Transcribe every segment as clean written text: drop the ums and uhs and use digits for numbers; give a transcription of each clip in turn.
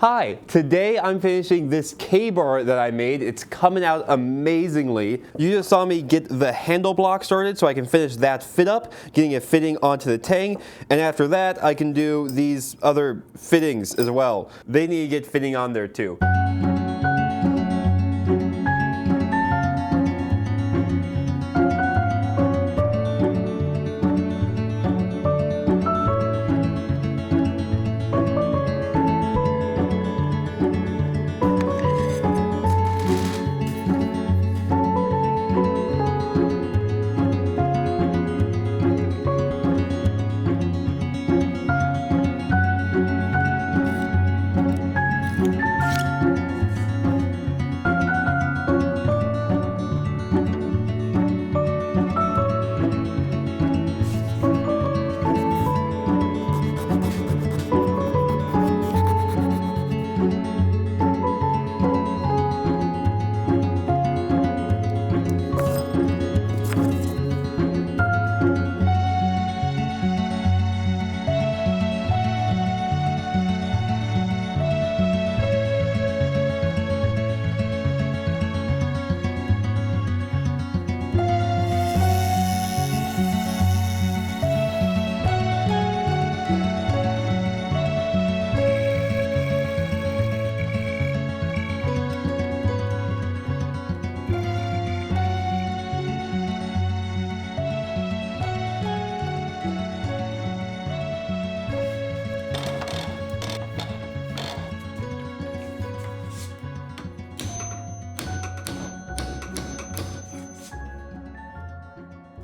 Hi, today I'm finishing this K-bar that I made. It's coming out amazingly. You just saw me get the handle block started so I can finish that fit up, getting it fitting onto the tang, and after that I can do these other fittings as well. They need to get fitting on there too.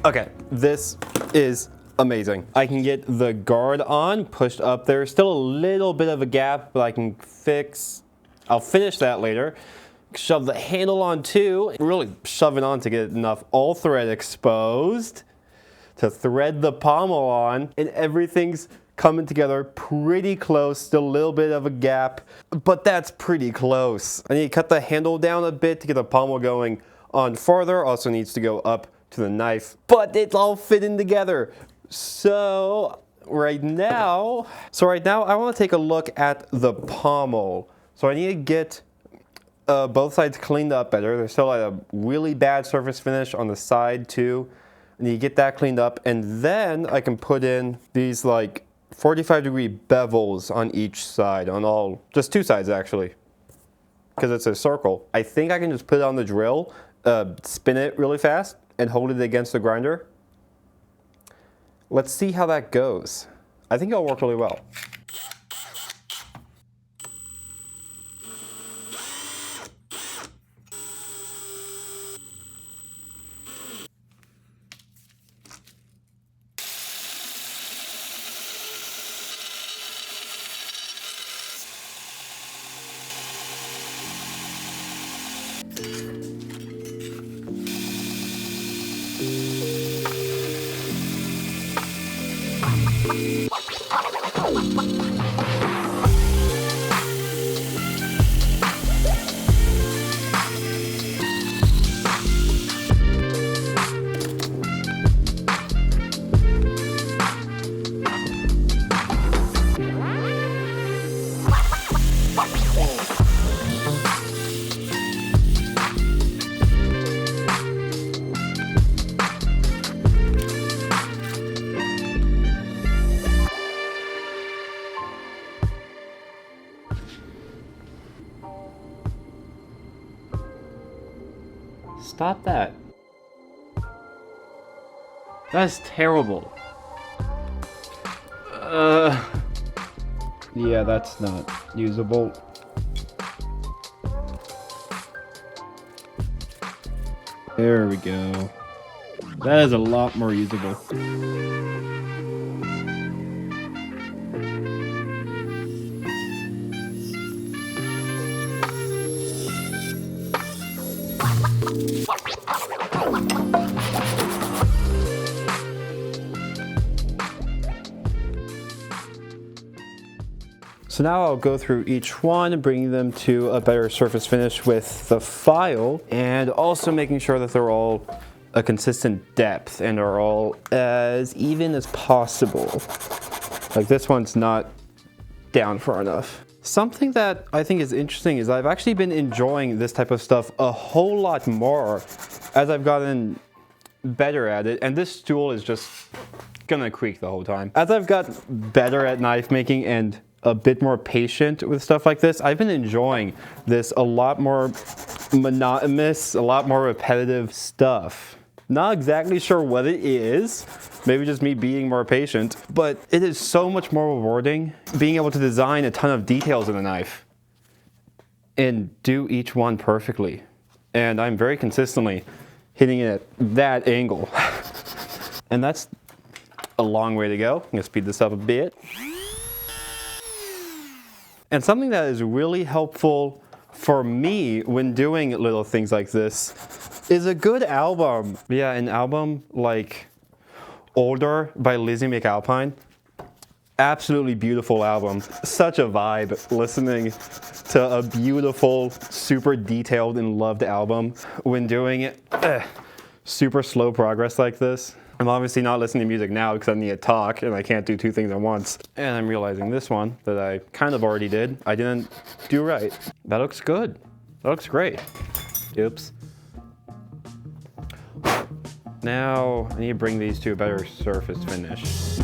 Okay, this is amazing. I can get the guard on, pushed up there. Still a little bit of a gap, but I can fix. I'll finish that later. Shove the handle on too. Really shove it on to get enough all thread exposed to thread the pommel on, and everything's coming together pretty close. Still a little bit of a gap, but that's pretty close. I need to cut the handle down a bit to get the pommel going on farther. Also needs to go up to the knife, but it's all fitting together. So right now I want to take a look at the pommel. So I need to get both sides cleaned up better. There's still a really bad surface finish on the side too. I need to get that cleaned up, and then I can put in these like 45-degree bevels on each side, on just two sides actually, because it's a circle. I think I can just put it on the drill, spin it really fast, and hold it against the grinder. Let's see how that goes. I think it'll work really well. Stop that. That's terrible. Yeah, that's not usable. There we go. That is a lot more usable. So now I'll go through each one, bringing them to a better surface finish with the file, and also making sure that they're all a consistent depth and are all as even as possible. Like this one's not down far enough. Something that I think is interesting is I've actually been enjoying this type of stuff a whole lot more as I've gotten better at it, and this tool is just gonna creak the whole time. As I've got better at knife making and a bit more patient with stuff like this, I've been enjoying this a lot more monotonous, a lot more repetitive stuff. Not exactly sure what it is, maybe just me being more patient, but it is so much more rewarding being able to design a ton of details in a knife and do each one perfectly. And I'm very consistently hitting it at that angle. And that's a long way to go. I'm gonna speed this up a bit. And something that is really helpful for me when doing little things like this is a good album. Yeah, an album like Older by Lizzie McAlpine. Absolutely beautiful album. Such a vibe listening to a beautiful, super detailed and loved album when doing it. Super slow progress like this. I'm obviously not listening to music now because I need to talk and I can't do two things at once. And I'm realizing this one that I kind of already did, I didn't do right. That looks good. That looks great. Oops. Now I need to bring these to a better surface finish.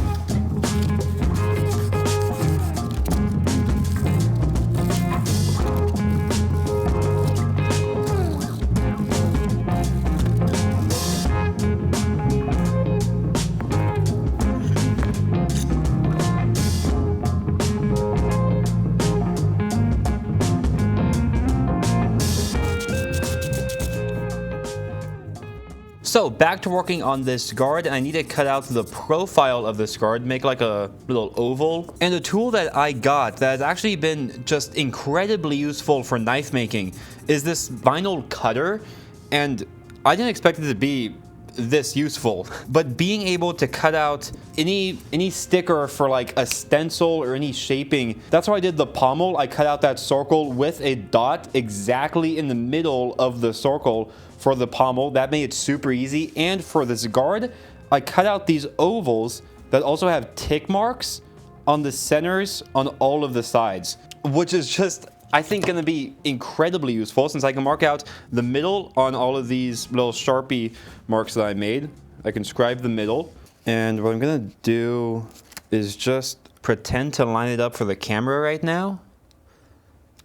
So back to working on this guard, and I need to cut out the profile of this guard, make like a little oval. And a tool that I got that has actually been just incredibly useful for knife making is this vinyl cutter. And I didn't expect it to be this useful, but being able to cut out any sticker for like a stencil or any shaping, that's how I did the pommel. I cut out that circle with a dot exactly in the middle of the circle for the pommel. That made it super easy. And for this guard, I cut out these ovals that also have tick marks on the centers on all of the sides, which is just, I think, gonna be incredibly useful since I can mark out the middle on all of these little Sharpie marks that I made. I can scribe the middle. And what I'm gonna do is just pretend to line it up for the camera right now.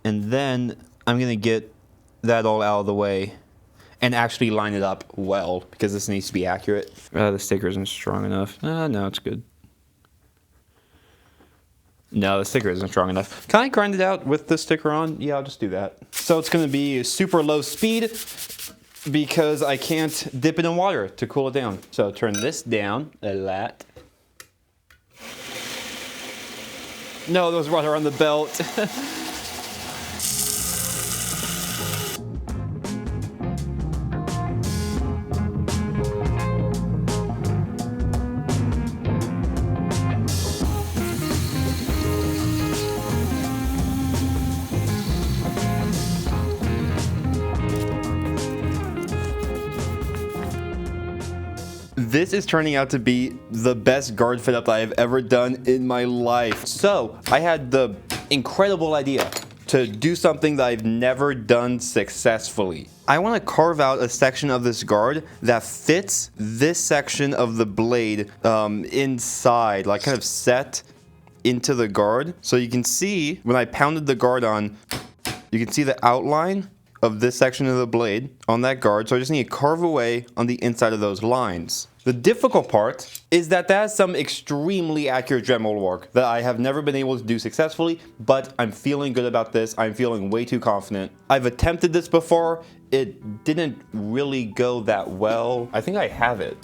And then I'm gonna get that all out of the way and actually line it up well, because this needs to be accurate. The sticker isn't strong enough. No, it's good. No, the sticker isn't strong enough. Can I grind it out with the sticker on? Yeah, I'll just do that. So it's gonna be super low speed because I can't dip it in water to cool it down. So turn this down a lot. No, there was water on the belt. This is turning out to be the best guard fit up that I have ever done in my life. So I had the incredible idea to do something that I've never done successfully. I want to carve out a section of this guard that fits this section of the blade inside, like kind of set into the guard. So you can see when I pounded the guard on, you can see the outline of this section of the blade on that guard. So I just need to carve away on the inside of those lines. The difficult part is that that has some extremely accurate Dremel work that I have never been able to do successfully, but I'm feeling good about this. I'm feeling way too confident. I've attempted this before. It didn't really go that well. I think I have it.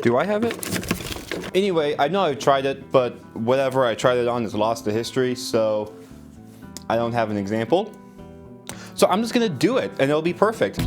Do I have it? Anyway, I know I've tried it, but whatever I tried it on is lost to history, so I don't have an example. So I'm just gonna do it and it'll be perfect.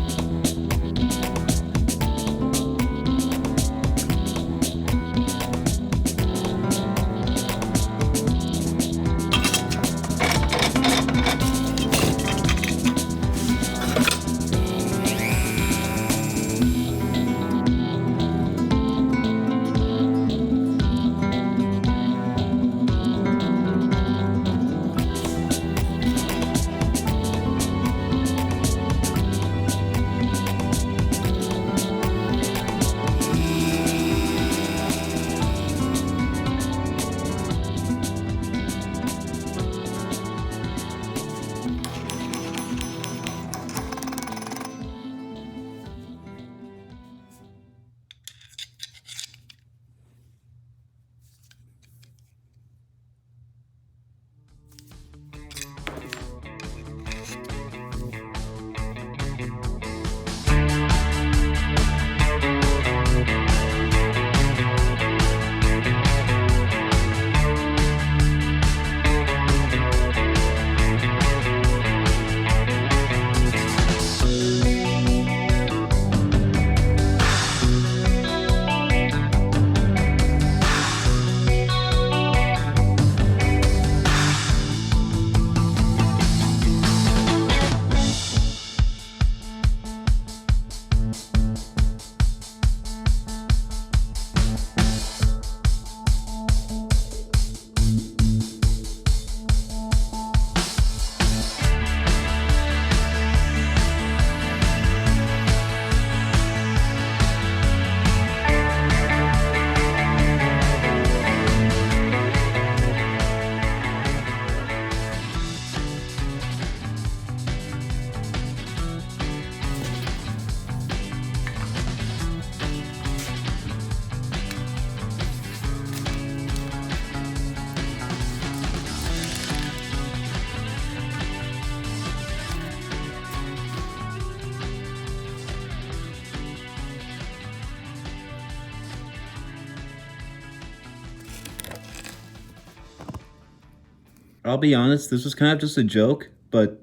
I'll be honest, this was kind of just a joke, but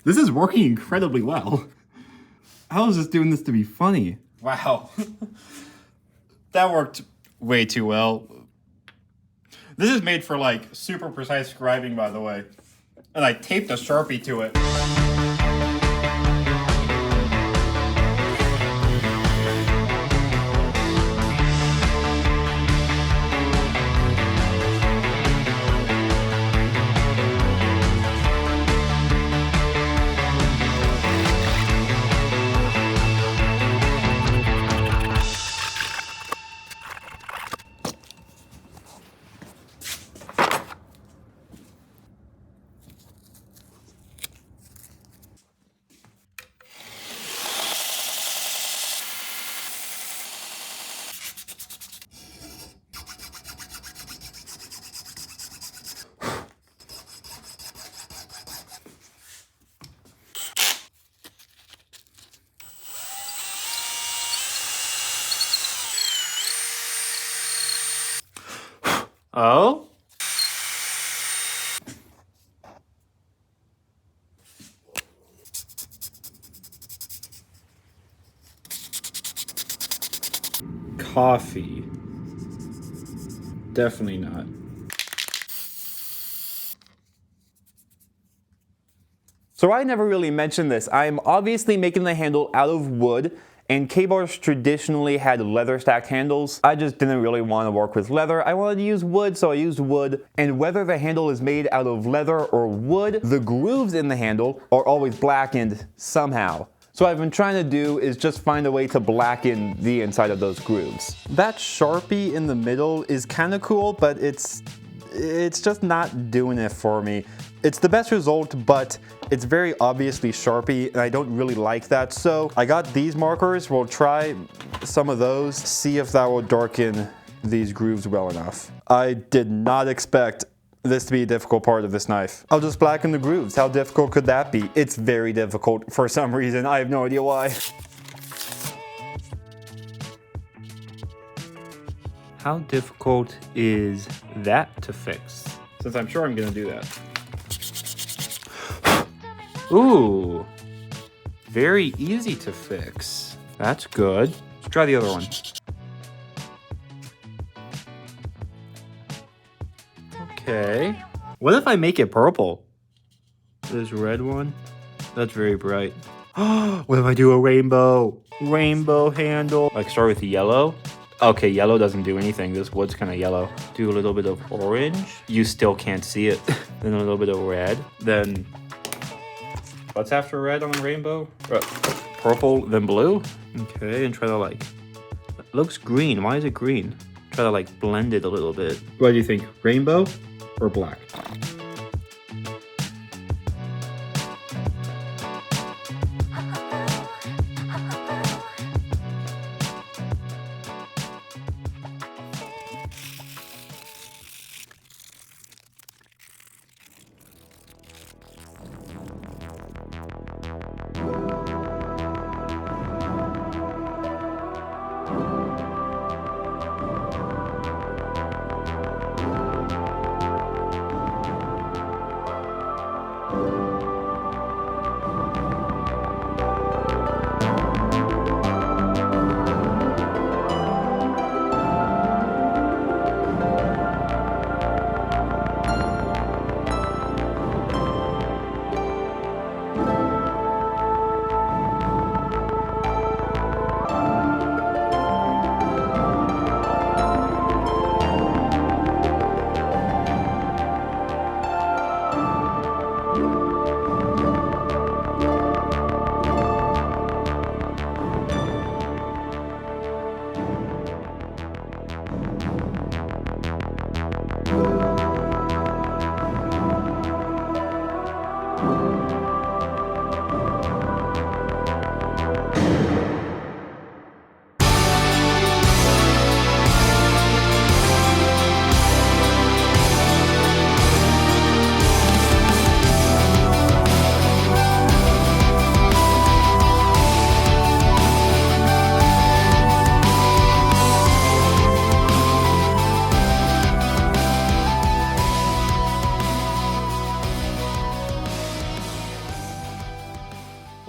this is working incredibly well. How is this doing this to be funny? Wow. That worked way too well. This is made for like super precise scribing, by the way. And I taped a Sharpie to it. Oh? Coffee. Definitely not. So I never really mentioned this. I'm obviously making the handle out of wood, and K-bars traditionally had leather stacked handles. I just didn't really want to work with leather. I wanted to use wood, so I used wood. And whether the handle is made out of leather or wood, the grooves in the handle are always blackened somehow. So what I've been trying to do is just find a way to blacken the inside of those grooves. That Sharpie in the middle is kind of cool, but it's just not doing it for me. It's the best result, but it's very obviously Sharpie, and I don't really like that. So I got these markers. We'll try some of those, see if that will darken these grooves well enough. I did not expect this to be a difficult part of this knife. I'll just blacken the grooves. How difficult could that be? It's very difficult for some reason. I have no idea why. How difficult is that to fix? Since I'm sure I'm gonna do that. Ooh, very easy to fix. That's good. Let's try the other one. Okay. What if I make it purple? This red one? That's very bright. What if I do a rainbow? Rainbow handle. Like start with yellow. Okay, yellow doesn't do anything. This wood's kind of yellow. Do a little bit of orange. You still can't see it. Then a little bit of red. Then what's after red on a rainbow? Purple, then blue? Okay, and try to like, it looks green. Why is it green? Try to like blend it a little bit. What do you think, rainbow or black?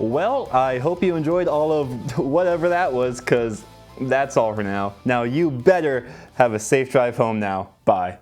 Well, I hope you enjoyed all of whatever that was, because that's all for now. Now you better have a safe drive home now. Bye.